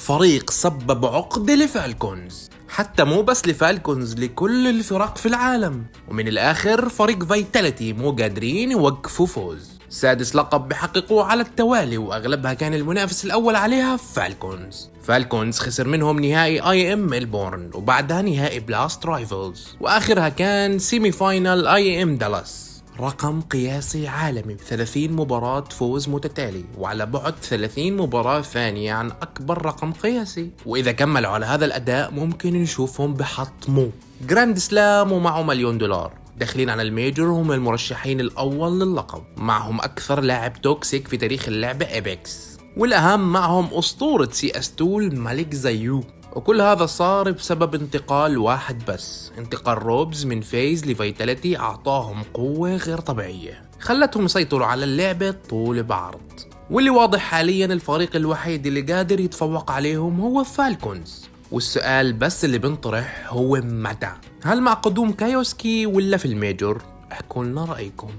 فريق سبب عقدة لفالكونز، حتى مو بس لفالكونز، لكل الفرق في العالم. ومن الآخر فريق فيتاليتي مو قادرين يوقفوا فوز. سادس لقب بحققوه على التوالي، وأغلبها كان المنافس الأول عليها فالكونز خسر منهم نهائي IM ميلبورن، وبعدها نهائي بلاست رايفلز، وآخرها كان سيمي فاينل IM دالاس. رقم قياسي عالمي ب30 مباراة فوز متتالي، وعلى بعد 30 مباراة ثانية عن أكبر رقم قياسي. وإذا كملوا على هذا الأداء ممكن نشوفهم بحطموا جراند سلام ومعه $1,000,000. داخلين على الميجر وهم المرشحين الأول للقب، معهم أكثر لاعب توكسيك في تاريخ اللعبة إيبكس، والأهم معهم أسطورة CS2 الملك زيو. وكل هذا صار بسبب انتقال واحد بس، انتقال روبز من فيز لفيتاليتي أعطاهم قوة غير طبيعية، خلتهم يسيطروا على اللعبة طول بعرض. واللي واضح حاليا الفريق الوحيد اللي قادر يتفوق عليهم هو فالكونز. والسؤال بس اللي بنطرح هو متى؟ هل مع قدوم كايوسكي ولا في الميجور؟ احكوا لنا رأيكم.